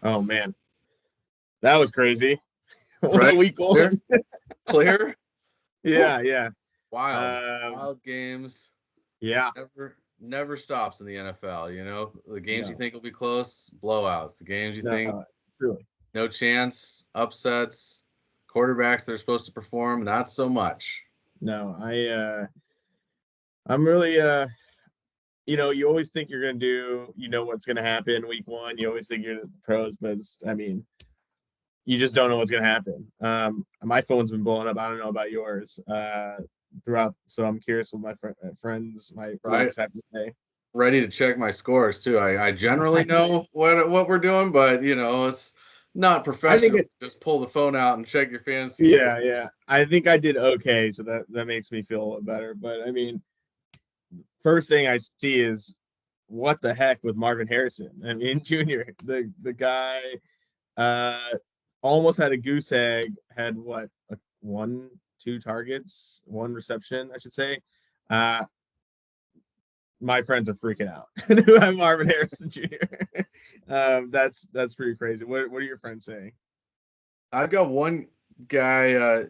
Oh man, that was crazy. What a Right? week Clear, one. clear. Whew. Yeah, yeah. Wild, Um, wild games. yeah. Never stops in the NFL. You know, the games you No, think will be close, blowouts. The games you think no, really. no chance, upsets. Quarterbacks they're supposed to perform, not so much. No, I'm really you always think you're gonna do, what's gonna happen week one. You always think you're the pros, but I mean, you just don't know what's gonna happen. My phone's been blowing up. I don't know about yours. Throughout, so I'm curious what my friends, my Right? leagues have to say. Ready to check my scores too. I generally know what we're doing, but it's not I think professional. it. Just pull the phone out and check your fantasy Yeah, yeah. scores. I think I did okay, so that makes me feel a little better. But I mean, first thing I see is what the heck with Marvin Harrison. I mean, Junior, the guy, uh, almost had a goose egg. Had what, one, two targets, one reception, I should say. Uh, my friends are freaking out who have Marvin Harrison Jr. That's pretty crazy. What are your friends saying? I've got one guy,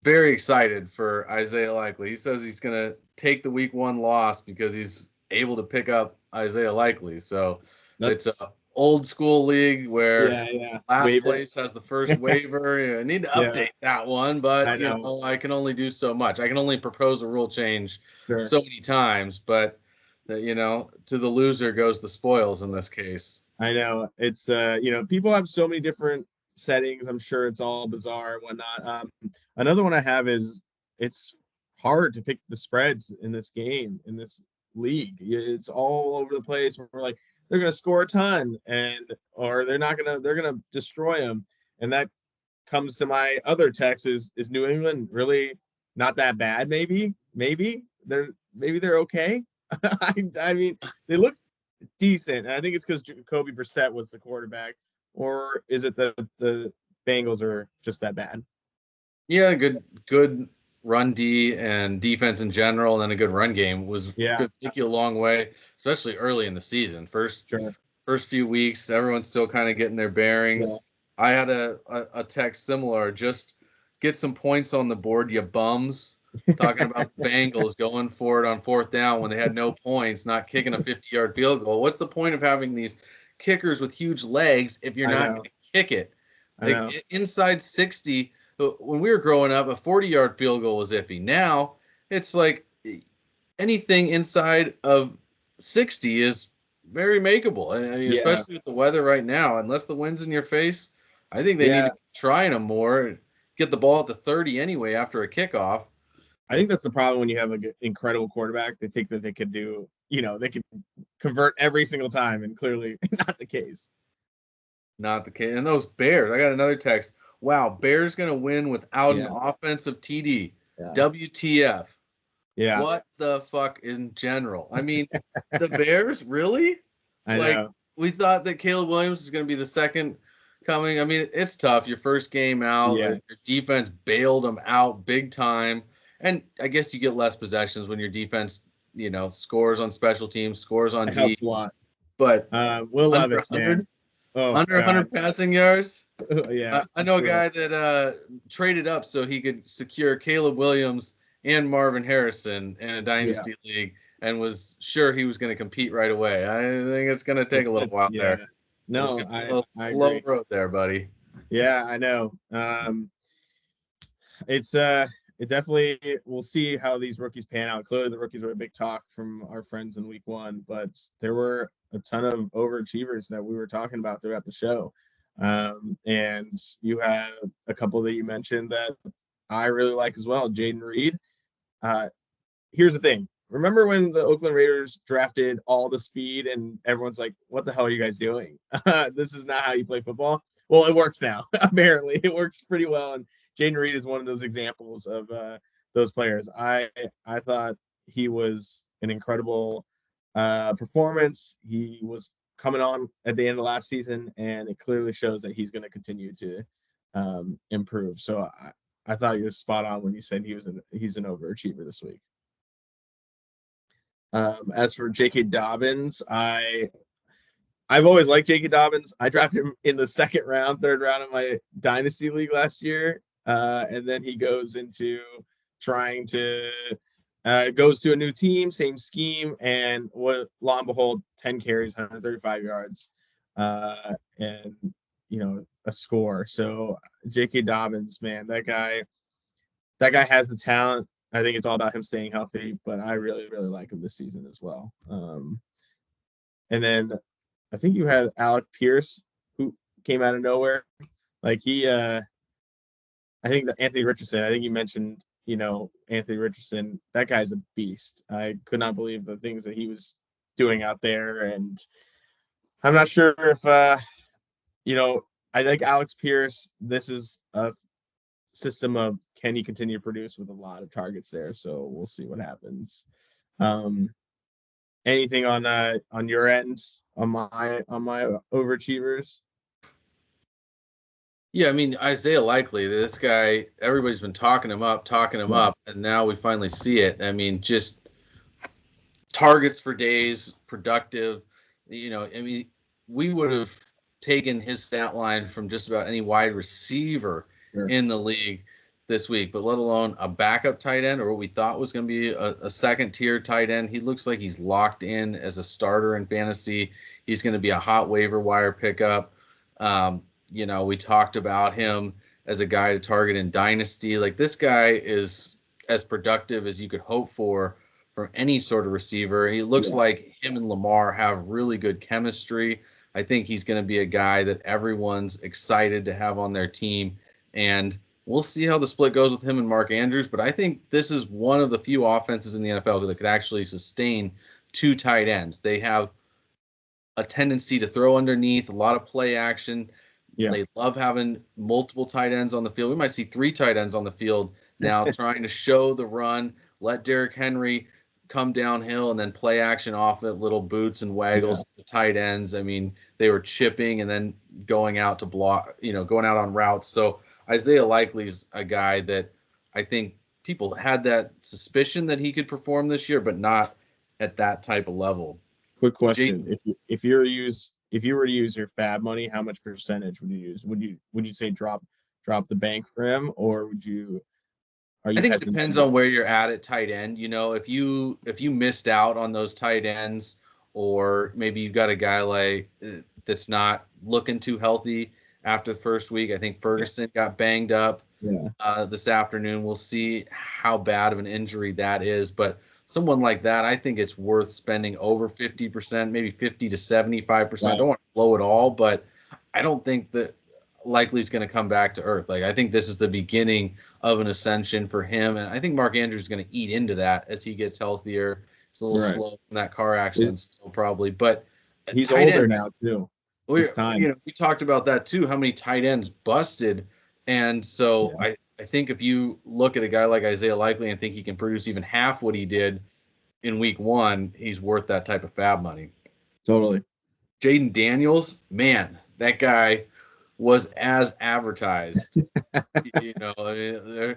very excited for Isaiah Likely. He says he's going to take the week one loss because he's able to pick up Isaiah Likely. So it's a That's old school league where Yeah, yeah. last Waiver. place has the first waiver. I need to Yeah, update that one, but I know. I can only do so much. I can only propose a rule change Sure. so many times, but to the loser goes the spoils in this case. I know. It's people have so many different settings. I'm sure it's all bizarre and whatnot. Another one I have is it's hard to pick the spreads in this game, in this league. It's all over the place. We're like, they're gonna score a ton, or they're gonna destroy them. And that comes to my other text is New England really not that bad? Maybe they're okay. I mean, they look decent, and I think it's because Jacoby Brissett was the quarterback, or is it the Bengals are just that bad? Yeah, good run D and defense in general, and then a good run game Yeah, could take you a long way, especially early in the season. sure. First few weeks, everyone's still kind of getting their Yeah, bearings. I had a text similar. Just get some points on the board, you bums. Talking about the Bengals going for it on fourth down when they had no points, not kicking a 50-yard field goal. What's the point of having these kickers with huge legs if you're I not know, going to kick it? I know. Inside 60, when we were growing up, a 40-yard field goal was iffy. Now it's like anything inside of 60 is very makeable. I mean, Yeah, especially with the weather right now, unless the wind's in your face, I think they need yeah. to be trying them more. Get the ball at the 30 anyway after a kickoff. I think that's the problem when you have an incredible quarterback. They think that they could do, they could convert every single time, and clearly not the case. Not the case. And those Bears, I got another text. Wow, Bears going to win without an Yeah, offensive TD. yeah, WTF. yeah. What the fuck in general? I mean, the Bears, really? I Like, know. we thought that Caleb Williams is going to be the second coming. I mean, it's tough. Your first game out, Yeah, your defense bailed them out big time. And I guess you get less possessions when your defense, scores on special teams, scores on it D. helps a lot. But Will under Levis, man. 100, Oh under God. 100 passing yards. Yeah, I know a brutal. guy that traded up so he could secure Caleb Williams and Marvin Harrison in a Yeah, dynasty league, and was sure he was going to compete right away. I think it's going to take a little it's while yeah. there. There's No, going to be a I little I slow agree. road there, buddy. Yeah, I know. It's it definitely, we'll see how these rookies pan out. Clearly the rookies were a big talk from our friends in week one, but there were a ton of overachievers that we were talking about throughout the show. And you had a couple that you mentioned that I really like as well. Jaden Reed. Uh, Here's the thing. Remember when the Oakland Raiders drafted all the speed and everyone's like, what the hell are you guys doing? This is not how you play football. Well, it works now. Apparently, it works pretty well. And Jaden Reed is one of those examples of those players. I thought he was an incredible performance. He was coming on at the end of last season, and it clearly shows that he's going to continue to improve. So I thought he was spot on when you said he's an overachiever this week. As for J.K. Dobbins, I've always liked J.K. Dobbins. I drafted him in the second round, third round of my dynasty league last year, and then he goes into trying to goes to a new team, same scheme, and what lo and behold, 10 carries, 135 yards, and a score. So J.K. Dobbins, man, that guy has the talent. I think it's all about him staying healthy, but I really, really like him this season as well. And then I think you had Alec Pierce, who came out of nowhere. Like I think that Anthony Richardson, I think you mentioned, Anthony Richardson, that guy's a beast. I could not believe the things that he was doing out there. And I'm not sure if, I think Alex Pierce, this is a system of can he continue to produce with a lot of targets there. So we'll see what happens. Anything on your end on my overachievers? Yeah, I mean Isaiah Likely, this guy, everybody's been talking him up, and now we finally see it. I mean, just targets for days, productive. I mean, we would have taken his stat line from just about any wide receiver in the league this week, but let alone a backup tight end or what we thought was going to be a second tier tight end. He looks like he's locked in as a starter in fantasy. He's going to be a hot waiver wire pickup. We talked about him as a guy to target in dynasty. Like, this guy is as productive as you could hope for from any sort of receiver. He looks like him and Lamar have really good chemistry. I think he's going to be a guy that everyone's excited to have on their team. And we'll see how the split goes with him and Mark Andrews. But I think this is one of the few offenses in the NFL that could actually sustain two tight ends. They have a tendency to throw underneath, a lot of play action. Yeah. They love having multiple tight ends on the field. We might see 3 tight ends on the field now trying to show the run, let Derrick Henry come downhill and then play action off it, little boots and waggles, the tight ends. I mean, they were chipping and then going out to block, going out on routes. So Isaiah Likely's a guy that I think people had that suspicion that he could perform this year, but not at that type of level. Quick question: if you were to use your fab money, how much percentage would you use? Would you say drop the bank for him, or would you? I think it depends on where you're at tight end. If you missed out on those tight ends, or maybe you've got a guy like that's not looking too healthy after the first week. I think Ferguson got banged up this afternoon. We'll see how bad of an injury that is, but someone like that, I think it's worth spending over 50%, maybe 50 to 75%. Wow. I don't want to blow it all, but I don't think that Likely's going to come back to earth. Like, I think this is the beginning of an ascension for him, and I think Mark Andrews is going to eat into that as he gets healthier. He's a little slow from that car accident still probably, but he's older now too. It's time. We talked about that too, how many tight ends busted, and so I think if you look at a guy like Isaiah Likely and think he can produce even half what he did in week 1, he's worth that type of fab money. Totally. Jaden Daniels, man, that guy was as advertised.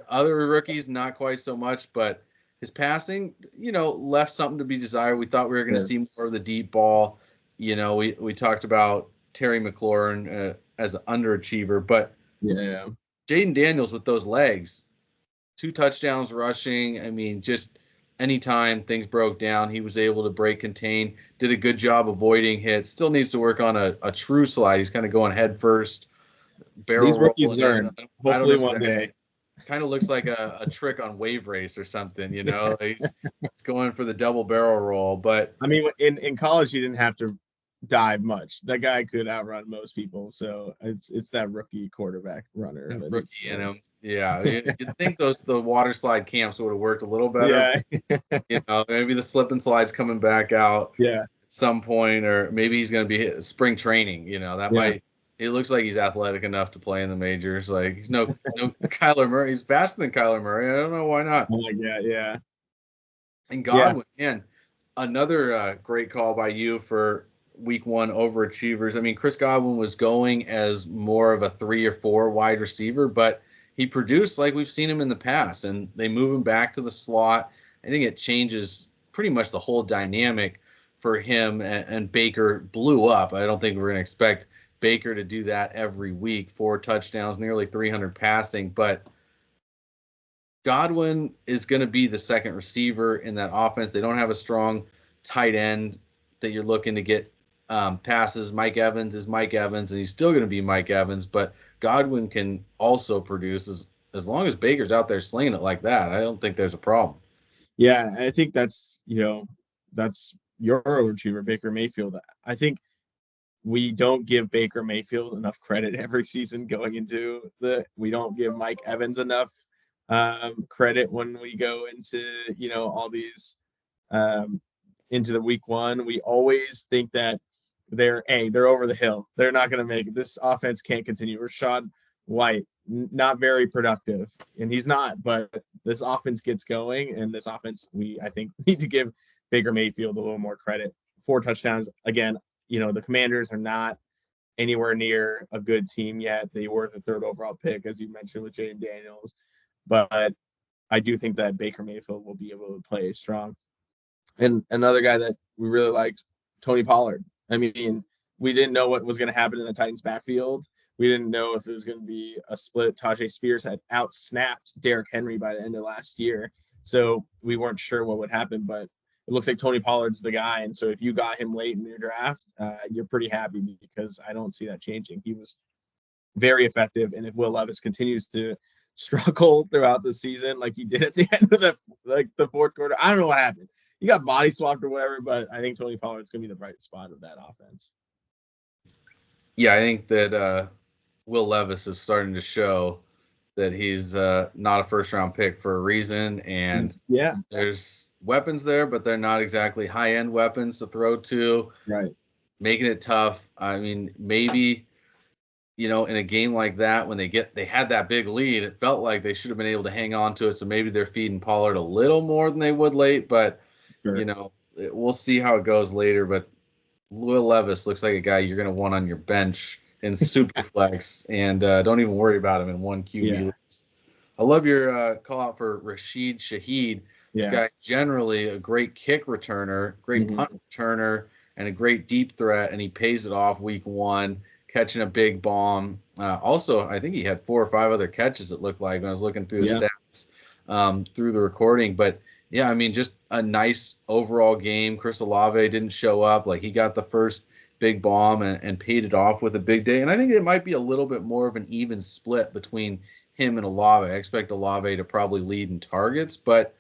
Other rookies, not quite so much, but his passing, left something to be desired. We thought we were going to see more of the deep ball. We talked about Terry McLaurin as an underachiever, but Jaden Daniels with those legs, 2 touchdowns rushing. I mean, just anytime things broke down, he was able to break contain, did a good job avoiding hits. Still needs to work on a true slide. He's kind of going head first. These rookies learn. Hopefully one day. Kind of looks like a trick on Wave Race or something, He's going for the double barrel roll. But I mean, in college, you didn't have to dive much. That guy could outrun most people. So it's that rookie quarterback runner. Rookie in him. Yeah. You'd think the water slide camps would have worked a little better. Yeah. Maybe the slip and slide's coming back out at some point, or maybe he's going to be spring training. Might. It looks like he's athletic enough to play in the majors. Like, he's no Kyler Murray. He's faster than Kyler Murray. I don't know why not. Oh my God, yeah. And Godwin, man, another great call by you for week 1 overachievers. I mean, Chris Godwin was going as more of a 3 or 4 wide receiver, but he produced like we've seen him in the past, and they move him back to the slot. I think it changes pretty much the whole dynamic for him, and Baker blew up. I don't think we're going to expect Baker to do that every week. 4 touchdowns, nearly 300 passing, but Godwin is going to be the second receiver in that offense. They don't have a strong tight end that you're looking to get passes. Mike Evans is Mike Evans, and he's still going to be Mike Evans, but Godwin can also produce as long as Baker's out there slinging it like that. I don't think there's a problem. Yeah, I think that's that's your overachiever, Baker Mayfield. I think we don't give Baker Mayfield enough credit every season going into we don't give Mike Evans enough credit when we go into all these into the week one. We always think that they're over the hill. They're not going to make it. This offense can't continue. Rachaad White, not very productive, and he's not. But this offense gets going, and this offense, I think need to give Baker Mayfield a little more credit. 4 touchdowns again. The Commanders are not anywhere near a good team yet. They were the 3rd overall pick, as you mentioned, with Jaden Daniels, but I do think that Baker Mayfield will be able to play strong. And another guy that we really liked, Tony Pollard. I mean, we didn't know what was going to happen in the Titans backfield. We didn't know if it was going to be a split. Tajay Spears had out-snapped Derrick Henry by the end of last year, so we weren't sure what would happen, but it looks like Tony Pollard's the guy. And so if you got him late in your draft, you're pretty happy, because I don't see that changing. He was very effective. And if Will Levis continues to struggle throughout the season, like he did at the end of the 4th quarter, I don't know what happened. He got body swapped or whatever, but I think Tony Pollard's going to be the bright spot of that offense. Yeah, I think that Will Levis is starting to show that he's not a first-round pick for a reason. And there's weapons there, but they're not exactly high-end weapons to throw to. Right. Making it tough. I mean, maybe, in a game like that, when they had that big lead, it felt like they should have been able to hang on to it. So maybe they're feeding Pollard a little more than they would late, but sure. We'll see how it goes later. But Will Levis looks like a guy you're going to want on your bench in Superflex, and don't even worry about him in 1 QB leagues. I love your call out for Rashid Shaheed. This guy, generally a great kick returner, great punt returner, and a great deep threat, and he pays it off week 1, catching a big bomb. Also, I think he had 4 or 5 other catches, it looked like, when I was looking through the stats through the recording. But, yeah, I mean, just a nice overall game. Chris Olave didn't show up. Like, he got the first big bomb and paid it off with a big day. And I think it might be a little bit more of an even split between him and Olave. I expect Olave to probably lead in targets, but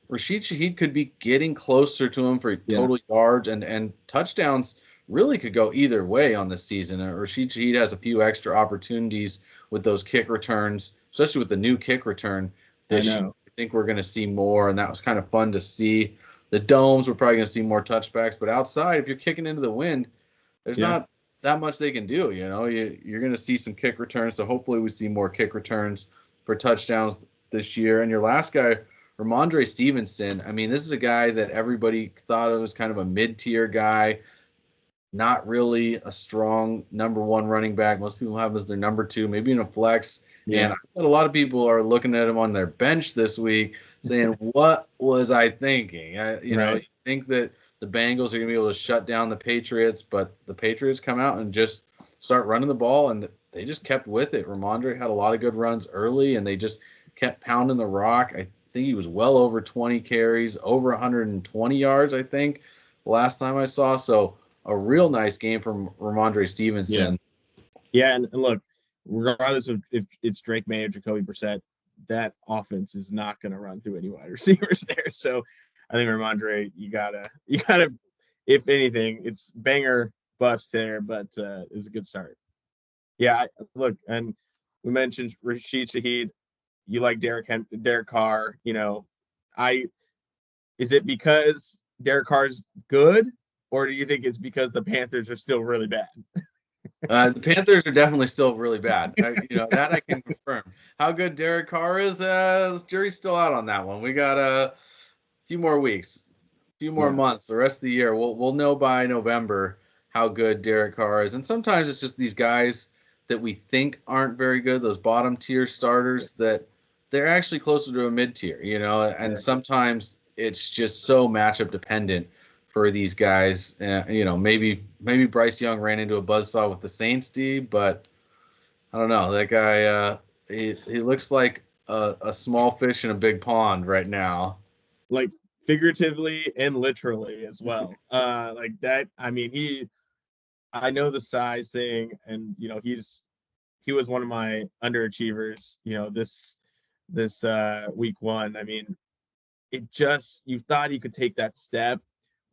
Rashid Shaheed could be getting closer to him for total yards and touchdowns. Really could go either way on this season. Rashid Shaheed has a few extra opportunities with those kick returns, especially with the new kick return this year. I think we're going to see more, and that was kind of fun to see. The domes, we're probably going to see more touchbacks, but outside, if you're kicking into the wind, there's not that much they can do. You're going to see some kick returns, so hopefully we see more kick returns for touchdowns this year. And your last guy, Ramondre Stevenson, I mean, this is a guy that everybody thought of as kind of a mid-tier guy, not really a strong number 1 running back. Most people have him as their number 2, maybe in a flex. Yeah. And I bet a lot of people are looking at him on their bench this week saying, what was I thinking? You think that the Bengals are going to be able to shut down the Patriots, but the Patriots come out and just start running the ball, and they just kept with it. Ramondre had a lot of good runs early, and they just kept pounding the rock. I think he was well over 20 carries, over 120 yards, I think, last time I saw. So a real nice game from Ramondre Stevenson. Yeah, and look, regardless of if it's Drake May or Jacoby Brissett, that offense is not going to run through any wide receivers there. So I think Ramondre, you gotta, if anything, it's banger bust there, but it's a good start. Yeah, look, and we mentioned Rashid Shaheed. You like Derek Carr. Is it because Derek Carr's good, or do you think it's because the Panthers are still really bad? The Panthers are definitely still really bad. That I can confirm. How good Derek Carr is, the jury's still out on that one. We got a few more weeks, a few more months. The rest of the year, we'll know by November how good Derek Carr is. And sometimes it's just these guys that we think aren't very good, those bottom tier starters, that they're actually closer to a mid tier. And sometimes it's just so matchup dependent for these guys. Maybe Bryce Young ran into a buzzsaw with the Saints D, but I don't know. That guy, he looks like a small fish in a big pond right now. Like figuratively and literally as well. Like that. I mean, I know the size thing, and he was one of my underachievers. This week one. I mean, you thought he could take that step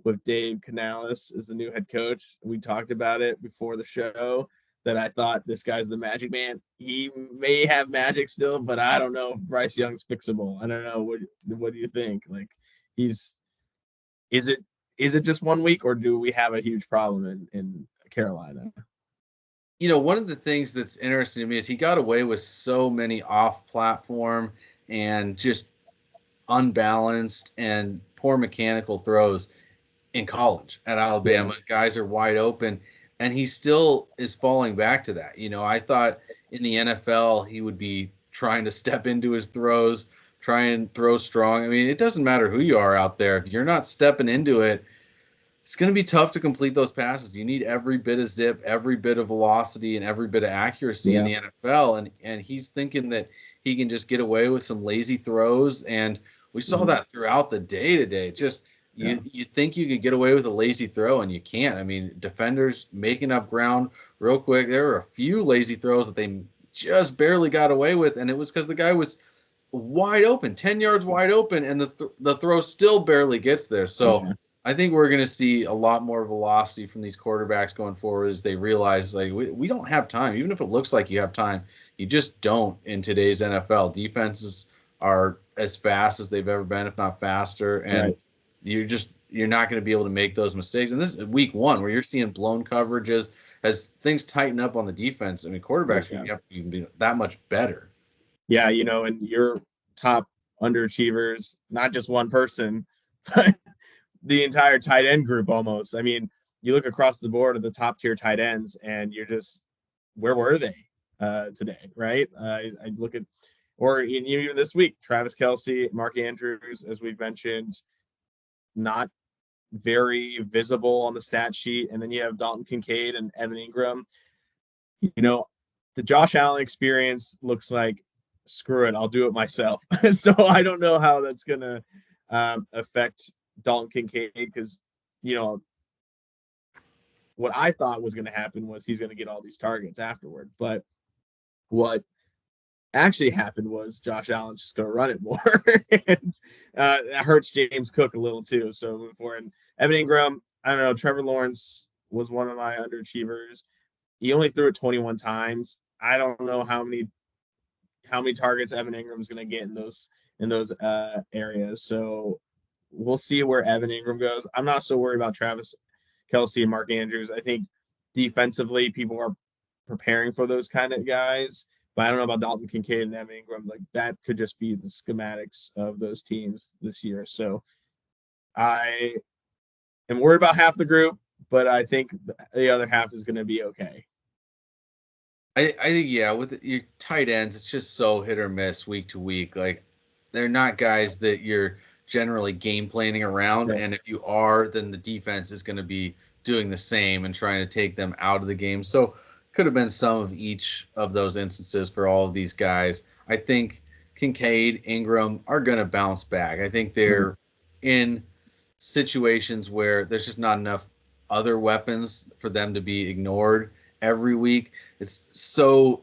with Dave Canales as the new head coach. We talked about it before the show that I thought this guy's the magic man. He may have magic still, but I don't know if Bryce Young's fixable. I don't know. What do you think? Like, is it just 1 week, or do we have a huge problem in Carolina? One of the things that's interesting to me is he got away with so many off-platform and just unbalanced and poor mechanical throws in college at Alabama. Yeah. Guys are wide open, and he still is falling back to that. I thought in the NFL he would be trying to step into his throws, try and throw strong. I mean, it doesn't matter who you are out there. If you're not stepping into it, it's going to be tough to complete those passes. You need every bit of zip, every bit of velocity, and every bit of accuracy in the NFL. And he's thinking that he can just get away with some lazy throws. And we saw that throughout the day today. Just you think you could get away with a lazy throw, and you can't. I mean, defenders making up ground real quick. There were a few lazy throws that they just barely got away with, and it was because the guy was wide open, 10 yards wide open, and the throw still barely gets there. So I think we're going to see a lot more velocity from these quarterbacks going forward as they realize, like, we don't have time. Even if it looks like you have time, you just don't in today's NFL. Defenses are as fast as they've ever been, if not faster, and you're not going to be able to make those mistakes. And this is week one where you're seeing blown coverages as things tighten up on the defense. I mean, quarterbacks have to even be that much better. Yeah, and your top underachievers, not just one person, but the entire tight end group almost. I mean, you look across the board at the top tier tight ends, and you're just, where were they today, right? I look at, or even this week, Travis Kelce, Mark Andrews, as we've mentioned, not very visible on the stat sheet. And then you have Dalton Kincaid and Evan Ingram. The Josh Allen experience looks like, screw it, I'll do it myself. So I don't know how that's going to affect Dalton Kincaid, because what I thought was going to happen was he's going to get all these targets afterward, but what actually happened was Josh Allen's just going to run it more, and that hurts James Cook a little too. So moving forward, and Evan Ingram, I don't know, Trevor Lawrence was one of my underachievers. He only threw it 21 times. I don't know how many targets Evan Ingram's going to get in those areas. So we'll see where Evan Ingram goes. I'm not so worried about Travis Kelce and Mark Andrews. I think defensively, people are preparing for those kind of guys, but I don't know about Dalton Kincaid and Evan Ingram. Like, that could just be the schematics of those teams this year. So I am worried about half the group, but I think the other half is going to be okay. I think, with your tight ends, it's just so hit or miss week to week. Like, they're not guys that you're generally game planning around. Right. And if you are, then the defense is going to be doing the same and trying to take them out of the game. So could have been some of each of those instances for all of these guys. I think Kincaid, Ingram are going to bounce back. I think they're in situations where there's just not enough other weapons for them to be ignored every week. It's so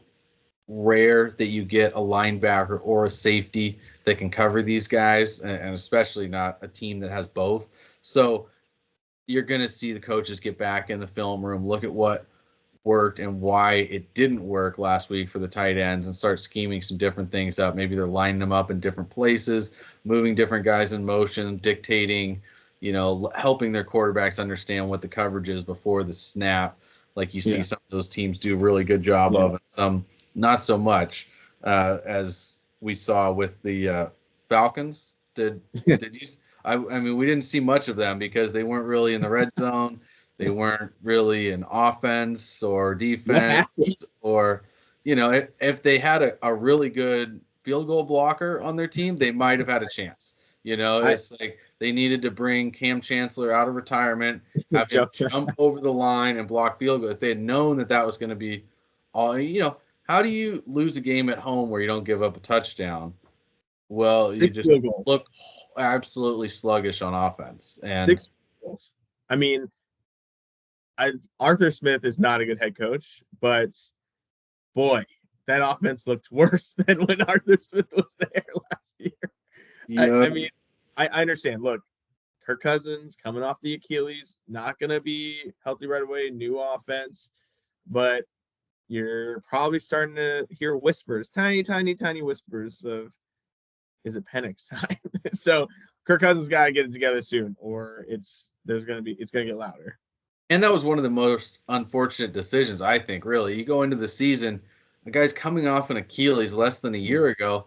rare that you get a linebacker or a safety that can cover these guys, and especially not a team that has both. So you're going to see the coaches get back in the film room, look at what worked and why it didn't work last week for the tight ends, and start scheming some different things up. Maybe they're lining them up in different places, moving different guys in motion, dictating, helping their quarterbacks understand what the coverage is before the snap, like you see some of those teams do a really good job of, and some not so much, as we saw with the Falcons. Did you? I mean, we didn't see much of them because they weren't really in the red zone. They weren't really in offense or defense, or, if they had a really good field goal blocker on their team, they might have had a chance. It's like they needed to bring Cam Chancellor out of retirement, have him jump over the line and block field goal. If they had known that was going to be all, how do you lose a game at home where you don't give up a touchdown? Well, you 6 just field goals. look absolutely sluggish on offense. And 6 goals. I mean, Arthur Smith is not a good head coach, but boy, that offense looked worse than when Arthur Smith was there last year. Yeah. I mean, I understand. Look, Kirk Cousins coming off the Achilles, not going to be healthy right away, new offense, but you're probably starting to hear whispers, tiny, tiny, tiny whispers of, is it Penix time? So Kirk Cousins got to get it together soon, or it's going to get louder. And that was one of the most unfortunate decisions, I think, really. You go into the season, the guy's coming off an Achilles less than a year ago.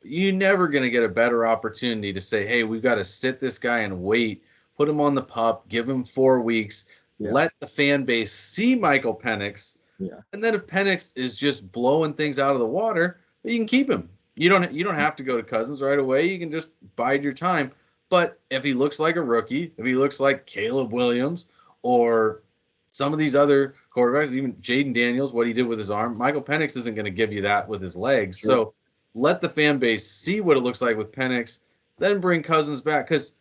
You're never going to get a better opportunity to say, hey, we've got to sit this guy and wait, put him on the pup, give him 4 weeks, let the fan base see Michael Penix. Yeah. And then if Penix is just blowing things out of the water, you can keep him. You don't have to go to Cousins right away. You can just bide your time. But if he looks like a rookie, if he looks like Caleb Williams or some of these other quarterbacks, even Jaden Daniels, what he did with his arm, Michael Penix isn't going to give you that with his legs. Sure. So let the fan base see what it looks like with Penix, then bring Cousins back. Because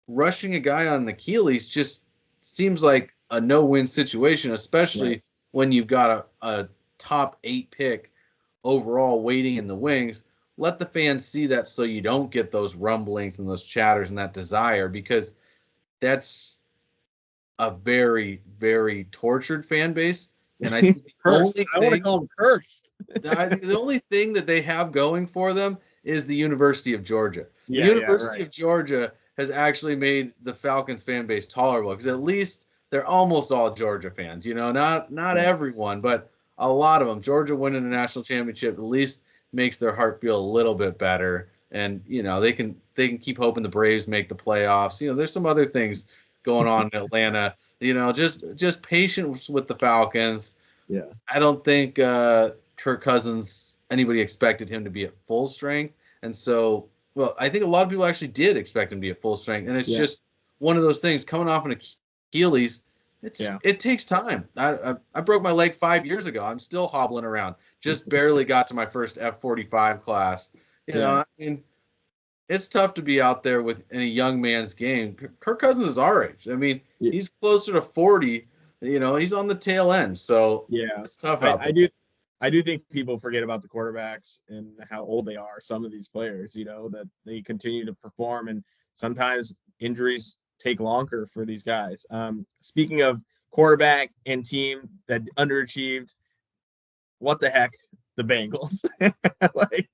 rushing a guy on an Achilles just seems like a no-win situation, especially when you've got a top 8 pick overall waiting in the wings. Let the fans see that so you don't get those rumblings and those chatters and that desire, because that's a very, very tortured fan base. And I think I want to call them cursed. I think the only thing that they have going for them is the University of Georgia. The University of Georgia has actually made the Falcons fan base tolerable, because at least they're almost all Georgia fans. Not everyone, but a lot of them. Georgia winning a national championship at least makes their heart feel a little bit better. And, they can keep hoping the Braves make the playoffs. There's some other things going on in Atlanta. Just patience with the Falcons. Yeah. I don't think Kirk Cousins, anybody expected him to be at full strength. And so, I think a lot of people actually did expect him to be at full strength. And it's just one of those things, coming off an Achilles, it takes time. I broke my leg 5 years ago. I'm still hobbling around. Just barely got to my first F45 class. I mean, it's tough to be out there in a young man's game. Kirk Cousins is our age. I mean, he's closer to 40. He's on the tail end. So it's tough out there. I do think people forget about the quarterbacks and how old they are. Some of these players, that they continue to perform, and sometimes injuries take longer for these guys. Speaking of quarterback and team that underachieved, what the heck, the Bengals? Like,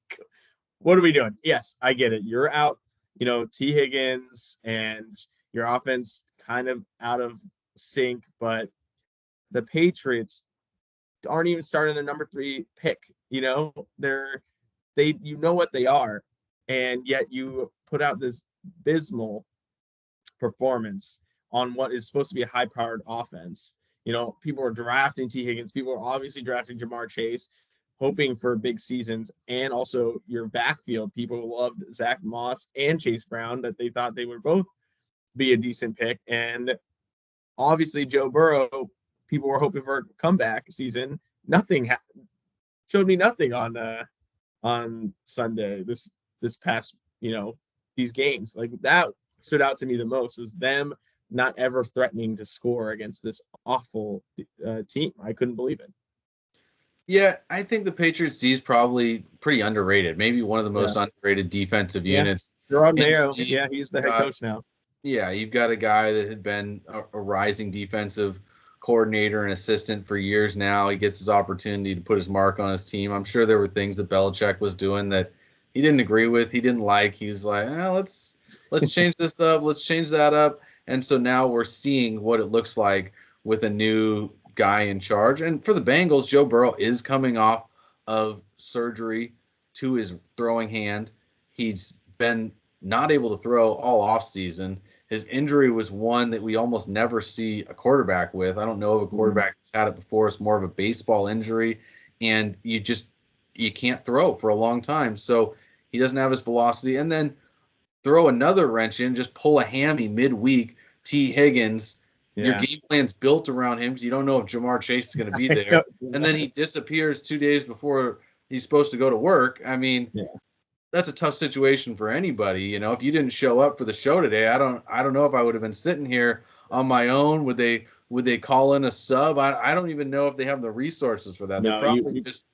what are we doing? Yes, I get it. You're out, T. Higgins, and your offense kind of out of sync, but the Patriots aren't even starting their number 3 pick. They're what they are, and yet you put out this abysmal performance on what is supposed to be a high-powered offense. People are drafting T. Higgins. People are obviously drafting Jamar Chase, hoping for big seasons, and also your backfield. People loved Zach Moss and Chase Brown, that they thought they would both be a decent pick, and obviously Joe Burrow, people were hoping for a comeback season. Nothing showed me nothing on Sunday. This past, these games, like, that stood out to me the most, was them not ever threatening to score against this awful team. I couldn't believe it. Yeah, I think the Patriots D is probably pretty underrated. Maybe one of the most underrated defensive units. Gerard Mayo, he's the head coach now. Yeah, you've got a guy that had been a rising defensive coordinator and assistant for years now. He gets his opportunity to put his mark on his team. I'm sure there were things that Belichick was doing that he didn't agree with, he didn't like. He was like, let's change this up, let's change that up. And so now we're seeing what it looks like with a new guy in charge. And for the Bengals, Joe Burrow is coming off of surgery to his throwing hand. He's been not able to throw all offseason. His injury was one that we almost never see a quarterback with. I don't know of a quarterback who's had it before. It's more of a baseball injury, and you can't throw for a long time. So he doesn't have his velocity. And then throw another wrench in, just pull a hammy midweek. T. Higgins, your Yeah. game plan's built around him because you don't know if Jamar Chase is going to be there, and then he disappears 2 days before he's supposed to go to work. I mean, Yeah. that's a tough situation for anybody. You know, if you didn't show up for the show today, I don't know if I would have been sitting here on my own. Would they call in a sub? I don't even know if they have the resources for that. They No, probably just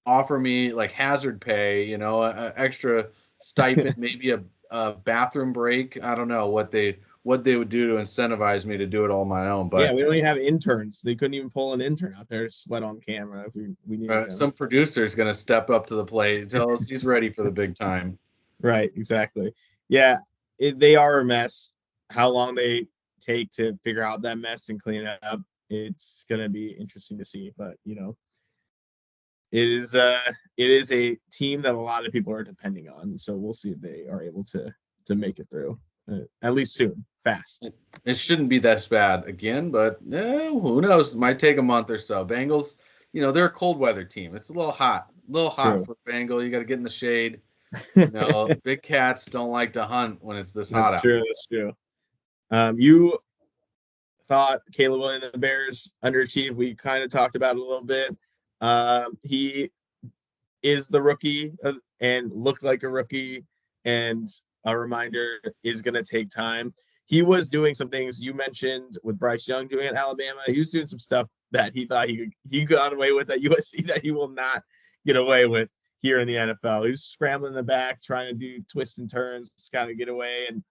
offer me like hazard pay, you know, a extra stipend, maybe a bathroom break. I don't know what they would do to incentivize me to do it all on my own. But yeah, we don't even have interns. They couldn't even pull an intern out there to sweat on camera if we needed them. some producer is going to step up to the plate and tell us he's ready for the big time. Right, exactly. Yeah, they are a mess. How long they take to figure out that mess and clean it up, it's gonna be interesting to see. But you know, it is a team that a lot of people are depending on. So we'll see if they are able to make it through at least soon, fast. It shouldn't be that bad again, but who knows? Might take a month or so. Bengals, you know, they're a cold weather team. It's a little hot True. for Bengal. You got to get in the shade. You know, big cats don't like to hunt when it's this hot That's out. true. That's true. You thought Caleb Williams and the Bears underachieved. We kind of talked about it a little bit. He is the rookie and looked like a rookie, and a reminder is going to take time. He was doing some things you mentioned with Bryce Young doing at Alabama. He was doing some stuff that he thought he got away with at USC that he will not get away with here in the NFL. He was scrambling in the back, trying to do twists and turns, kind of get away, and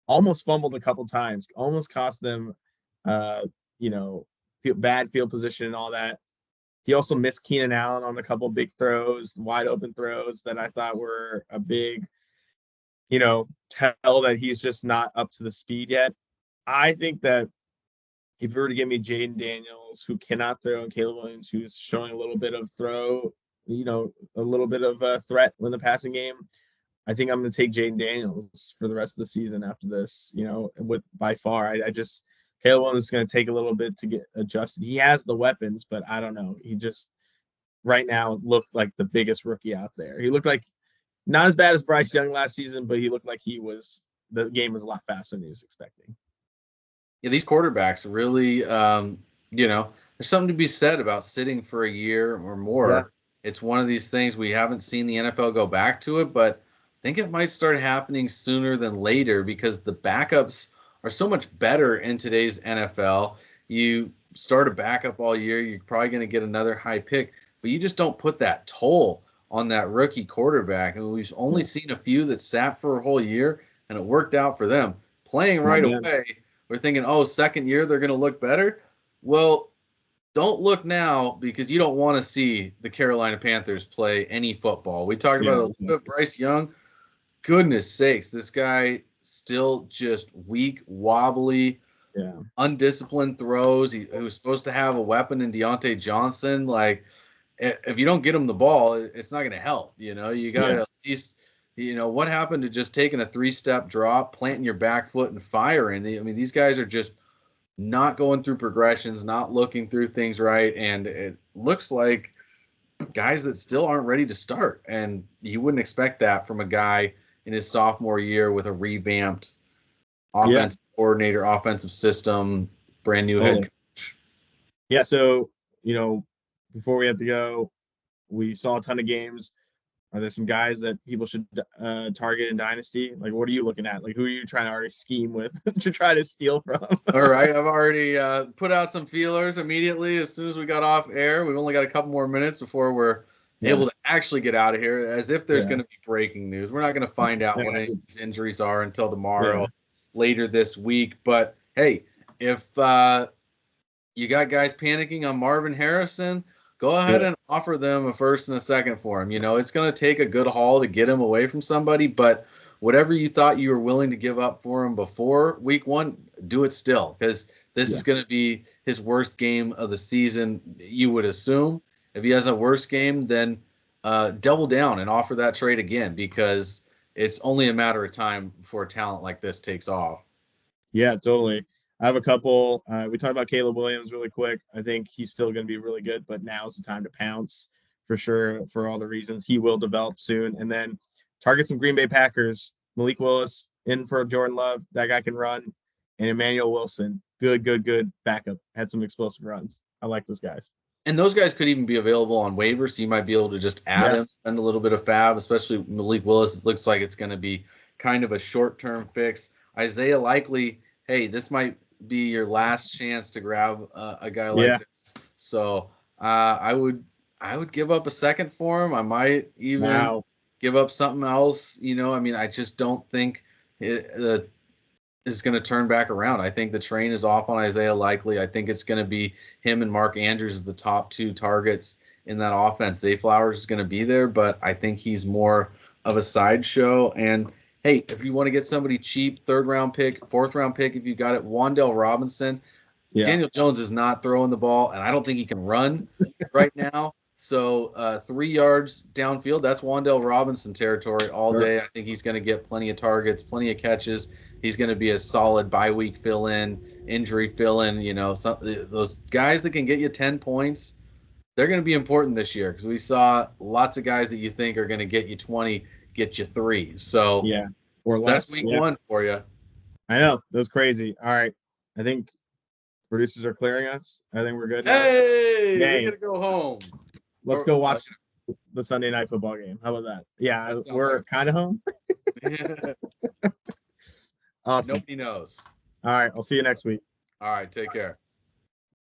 almost fumbled a couple times, almost cost them, you know, bad field position and all that. He also missed Keenan Allen on a couple big throws, wide open throws that I thought were a big, you know, tell that he's just not up to the speed yet. I think that if you were to give me Jaden Daniels, who cannot throw, and Caleb Williams, who's showing a little bit of throw, you know, a little bit of a threat in the passing game, I think I'm going to take Jaden Daniels for the rest of the season after this, you know, with by far. I just, Caleb Williams is going to take a little bit to get adjusted. He has the weapons, but I don't know. He just right now looked like the biggest rookie out there. He looked like not as bad as Bryce Young last season, but he looked like the game was a lot faster than he was expecting. Yeah, these quarterbacks really, you know, there's something to be said about sitting for a year or more. Yeah. It's one of these things we haven't seen the NFL go back to it, but I think it might start happening sooner than later because the backups are so much better in today's NFL. You start a backup all year, you're probably going to get another high pick, but you just don't put that toll on that rookie quarterback. And we've only seen a few that sat for a whole year, and it worked out for them. Playing right away, we're thinking, oh, second year, they're going to look better. Well, don't look now because you don't want to see the Carolina Panthers play any football. We talked about it a little bit. Bryce Young, goodness sakes, this guy still just weak, wobbly, undisciplined throws. He was supposed to have a weapon in Deontay Johnson. Like, if you don't get him the ball, it's not going to help. You know, you got to at least, you know, what happened to just taking a 3-step drop, planting your back foot, and firing? I mean, these guys are just not going through progressions, not looking through things right, and it looks like guys that still aren't ready to start. And you wouldn't expect that from a guy in his sophomore year with a revamped offensive coordinator, offensive system, brand new head coach. Yeah, so, you know, before we have to go, we saw a ton of games. Are there some guys that people should target in Dynasty? Like, what are you looking at? Like, who are you trying to already scheme with to try to steal from? All right, I've already put out some feelers immediately as soon as we got off air. We've only got a couple more minutes before we're able to actually get out of here, as if there's going to be breaking news. We're not going to find out what any of these injuries are until tomorrow, later this week. But, hey, if you got guys panicking on Marvin Harrison, go ahead and offer them a first and a second for him. You know, it's going to take a good haul to get him away from somebody, but whatever you thought you were willing to give up for him before week 1, do it still, because this is going to be his worst game of the season, you would assume. If he has a worse game, then double down and offer that trade again, because it's only a matter of time before a talent like this takes off. Yeah, totally. I have a couple. We talked about Caleb Williams really quick. I think he's still going to be really good, but now's the time to pounce for sure for all the reasons. He will develop soon. And then target some Green Bay Packers. Malik Willis, in for Jordan Love. That guy can run. And Emmanuel Wilson, good backup. Had some explosive runs. I like those guys. And those guys could even be available on waivers, so you might be able to just add him, spend a little bit of fab, especially Malik Willis. It looks like it's going to be kind of a short-term fix. Isaiah Likely, hey, this might be your last chance to grab a guy like this. So I would give up a second for him. I might even give up something else. I mean, I just don't think it is going to turn back around. I think the train is off on Isaiah Likely. I think it's going to be him and Mark Andrews as the top two targets in that offense. Zay Flowers is going to be there, but I think he's more of a sideshow. And hey, if you want to get somebody cheap, 3rd round pick, 4th round pick, if you got it, Wan'Dale Robinson. Yeah. Daniel Jones is not throwing the ball, and I don't think he can run right now. So 3 yards downfield, that's Wan'Dale Robinson territory all day. I think he's going to get plenty of targets, plenty of catches. He's going to be a solid bye-week fill-in, injury fill-in. Those guys that can get you 10 points, they're going to be important this year because we saw lots of guys that you think are going to get you 20, get you 3. So or less. That's week 1 for you. I know. That was crazy. All right. I think producers are clearing us. I think we're good now. Hey, we got to go home. Let's go watch the Sunday night football game. How about that? Yeah, we're kind of home. Awesome. Nobody knows. All right. I'll see you next week. All right. Take care.